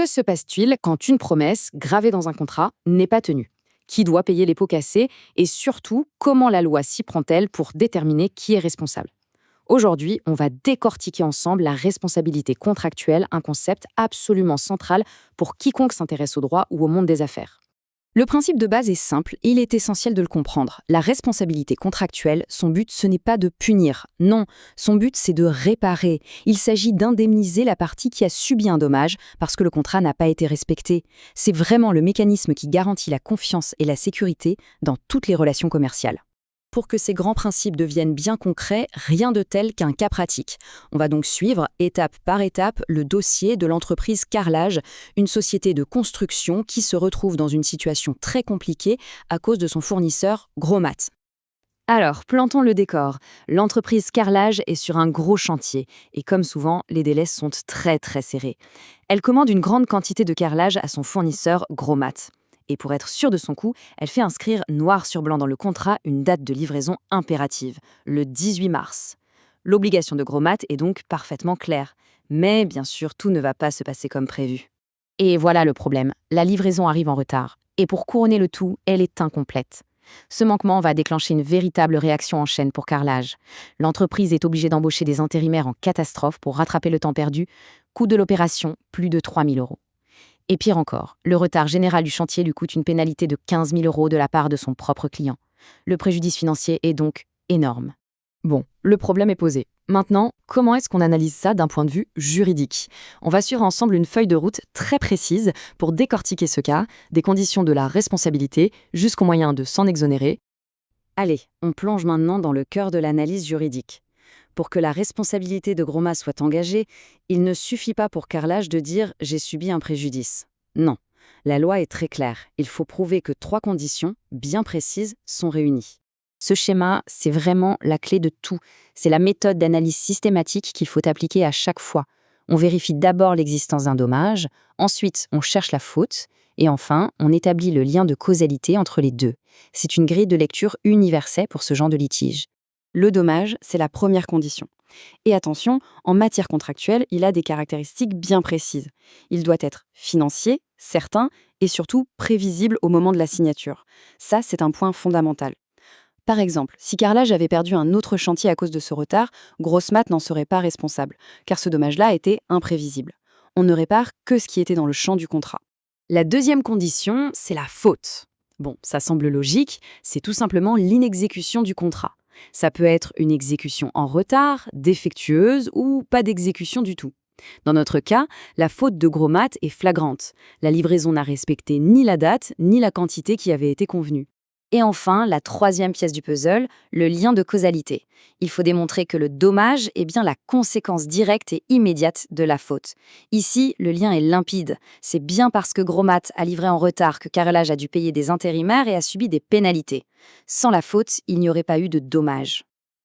Que se passe-t-il quand une promesse, gravée dans un contrat, n'est pas tenue? Qui doit payer les pots cassés? Et surtout, comment la loi s'y prend-elle pour déterminer qui est responsable? Aujourd'hui, on va décortiquer ensemble la responsabilité contractuelle, un concept absolument central pour quiconque s'intéresse au droit ou au monde des affaires. Le principe de base est simple et il est essentiel de le comprendre. La responsabilité contractuelle, son but, ce n'est pas de punir. Non, son but, c'est de réparer. Il s'agit d'indemniser la partie qui a subi un dommage parce que le contrat n'a pas été respecté. C'est vraiment le mécanisme qui garantit la confiance et la sécurité dans toutes les relations commerciales. Pour que ces grands principes deviennent bien concrets, rien de tel qu'un cas pratique. On va donc suivre, étape par étape, le dossier de l'entreprise Carrelage, une société de construction qui se retrouve dans une situation très compliquée à cause de son fournisseur Grosmat. Alors, plantons le décor. L'entreprise Carrelage est sur un gros chantier et comme souvent, les délais sont très serrés. Elle commande une grande quantité de carrelage à son fournisseur Grosmat. Et pour être sûre de son coup, elle fait inscrire noir sur blanc dans le contrat une date de livraison impérative, le 18 mars. L'obligation de Grosmat est donc parfaitement claire. Mais bien sûr, tout ne va pas se passer comme prévu. Et voilà le problème, la livraison arrive en retard. Et pour couronner le tout, elle est incomplète. Ce manquement va déclencher une véritable réaction en chaîne pour Carrelage. L'entreprise est obligée d'embaucher des intérimaires en catastrophe pour rattraper le temps perdu. Coût de l'opération, plus de 3 000 €. Et pire encore, le retard général du chantier lui coûte une pénalité de 15 000 € de la part de son propre client. Le préjudice financier est donc énorme. Bon, le problème est posé. Maintenant, comment est-ce qu'on analyse ça d'un point de vue juridique? On va suivre ensemble une feuille de route très précise pour décortiquer ce cas, des conditions de la responsabilité jusqu'au moyen de s'en exonérer. Allez, on plonge maintenant dans le cœur de l'analyse juridique. Pour que la responsabilité de Grosmat soit engagée, il ne suffit pas pour Carrelage de dire « j'ai subi un préjudice ». Non, la loi est très claire. Il faut prouver que 3 conditions, bien précises, sont réunies. Ce schéma, c'est vraiment la clé de tout. C'est la méthode d'analyse systématique qu'il faut appliquer à chaque fois. On vérifie d'abord l'existence d'un dommage, ensuite on cherche la faute, et enfin, on établit le lien de causalité entre les deux. C'est une grille de lecture universelle pour ce genre de litige. Le dommage, c'est la première condition. Et attention, en matière contractuelle, il a des caractéristiques bien précises. Il doit être financier, certain et surtout prévisible au moment de la signature. Ça, c'est un point fondamental. Par exemple, si Carrelage avait perdu un autre chantier à cause de ce retard, Grosmat n'en serait pas responsable, car ce dommage-là était imprévisible. On ne répare que ce qui était dans le champ du contrat. La deuxième condition, c'est la faute. Bon, ça semble logique, c'est tout simplement l'inexécution du contrat. Ça peut être une exécution en retard, défectueuse ou pas d'exécution du tout. Dans notre cas, la faute de Grosmat est flagrante. La livraison n'a respecté ni la date, ni la quantité qui avait été convenue. Et enfin, la troisième pièce du puzzle, le lien de causalité. Il faut démontrer que le dommage est bien la conséquence directe et immédiate de la faute. Ici, le lien est limpide. C'est bien parce que Grosmat a livré en retard que Carrelage a dû payer des intérimaires et a subi des pénalités. Sans la faute, il n'y aurait pas eu de dommage.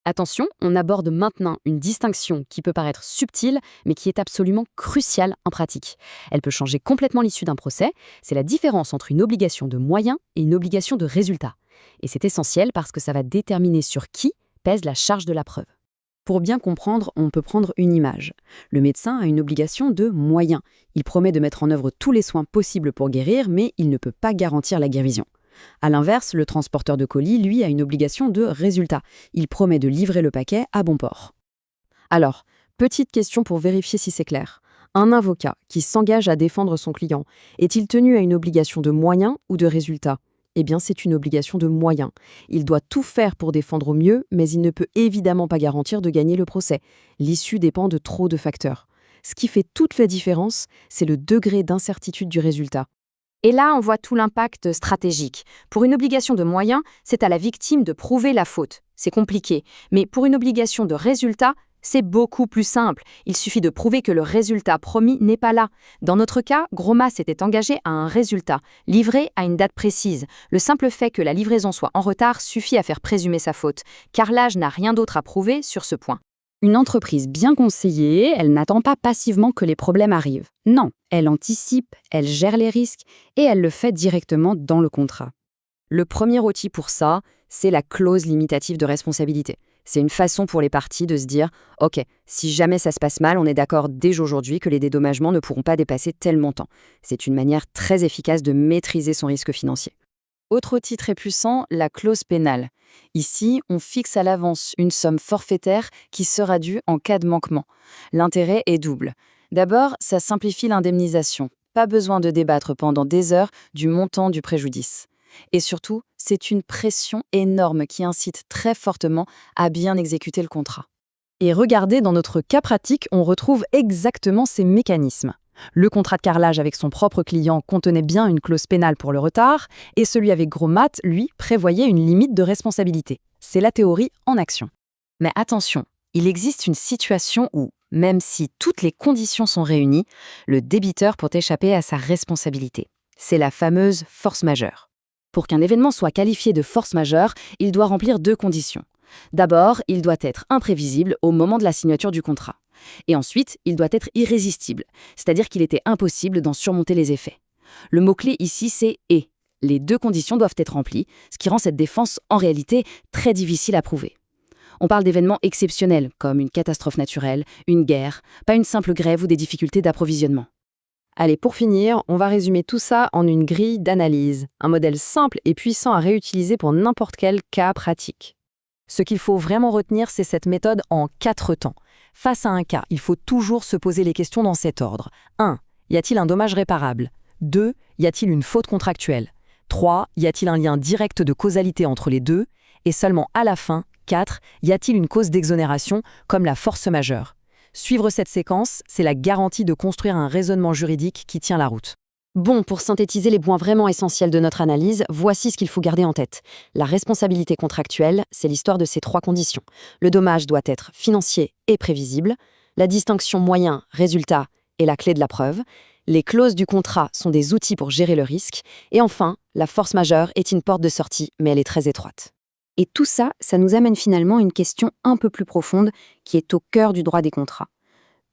Attention, on aborde maintenant une distinction qui peut paraître subtile, mais qui est absolument cruciale en pratique. Elle peut changer complètement l'issue d'un procès. C'est la différence entre une obligation de moyens et une obligation de résultat. Et c'est essentiel parce que ça va déterminer sur qui pèse la charge de la preuve. Pour bien comprendre, on peut prendre une image. Le médecin a une obligation de moyens. Il promet de mettre en œuvre tous les soins possibles pour guérir, mais il ne peut pas garantir la guérison. A l'inverse, le transporteur de colis, lui, a une obligation de résultat. Il promet de livrer le paquet à bon port. Alors, petite question pour vérifier si c'est clair. Un avocat qui s'engage à défendre son client, est-il tenu à une obligation de moyens ou de résultat? Eh bien, c'est une obligation de moyens. Il doit tout faire pour défendre au mieux, mais il ne peut évidemment pas garantir de gagner le procès. L'issue dépend de trop de facteurs. Ce qui fait toute la différence, c'est le degré d'incertitude du résultat. Et là, on voit tout l'impact stratégique. Pour une obligation de moyens, c'est à la victime de prouver la faute. C'est compliqué. Mais pour une obligation de résultat, c'est beaucoup plus simple. Il suffit de prouver que le résultat promis n'est pas là. Dans notre cas, Grosmat s'était engagé à un résultat, livré à une date précise. Le simple fait que la livraison soit en retard suffit à faire présumer sa faute. Carrelage n'a rien d'autre à prouver sur ce point. Une entreprise bien conseillée, elle n'attend pas passivement que les problèmes arrivent. Non, elle anticipe, elle gère les risques et elle le fait directement dans le contrat. Le premier outil pour ça, c'est la clause limitative de responsabilité. C'est une façon pour les parties de se dire « Ok, si jamais ça se passe mal, on est d'accord dès aujourd'hui que les dédommagements ne pourront pas dépasser tel montant. » C'est une manière très efficace de maîtriser son risque financier. Autre outil très puissant, la clause pénale. Ici, on fixe à l'avance une somme forfaitaire qui sera due en cas de manquement. L'intérêt est double. D'abord, ça simplifie l'indemnisation. Pas besoin de débattre pendant des heures du montant du préjudice. Et surtout, c'est une pression énorme qui incite très fortement à bien exécuter le contrat. Et regardez, dans notre cas pratique, on retrouve exactement ces mécanismes. Le contrat de carrelage avec son propre client contenait bien une clause pénale pour le retard, et celui avec Gros Mat, lui, prévoyait une limite de responsabilité. C'est la théorie en action. Mais attention, il existe une situation où, même si toutes les conditions sont réunies, le débiteur peut échapper à sa responsabilité. C'est la fameuse force majeure. Pour qu'un événement soit qualifié de force majeure, il doit remplir 2 conditions. D'abord, il doit être imprévisible au moment de la signature du contrat. Et ensuite, il doit être irrésistible, c'est-à-dire qu'il était impossible d'en surmonter les effets. Le mot-clé ici, c'est « et ». Les 2 conditions doivent être remplies, ce qui rend cette défense, en réalité, très difficile à prouver. On parle d'événements exceptionnels, comme une catastrophe naturelle, une guerre, pas une simple grève ou des difficultés d'approvisionnement. Allez, pour finir, on va résumer tout ça en une grille d'analyse, un modèle simple et puissant à réutiliser pour n'importe quel cas pratique. Ce qu'il faut vraiment retenir, c'est cette méthode en 4 temps. Face à un cas, il faut toujours se poser les questions dans cet ordre. 1. Y a-t-il un dommage réparable? 2. Y a-t-il une faute contractuelle? 3. Y a-t-il un lien direct de causalité entre les deux? Et seulement à la fin, 4. Y a-t-il une cause d'exonération, comme la force majeure? Suivre cette séquence, c'est la garantie de construire un raisonnement juridique qui tient la route. Bon, pour synthétiser les points vraiment essentiels de notre analyse, voici ce qu'il faut garder en tête. La responsabilité contractuelle, c'est l'histoire de ces 3 conditions. Le dommage doit être financier et prévisible. La distinction moyen-résultat est la clé de la preuve. Les clauses du contrat sont des outils pour gérer le risque. Et enfin, la force majeure est une porte de sortie, mais elle est très étroite. Et tout ça, ça nous amène finalement à une question un peu plus profonde qui est au cœur du droit des contrats.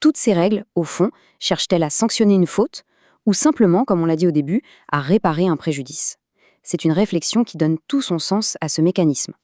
Toutes ces règles, au fond, cherchent-elles à sanctionner une faute ou simplement, comme on l'a dit au début, à réparer un préjudice? C'est une réflexion qui donne tout son sens à ce mécanisme.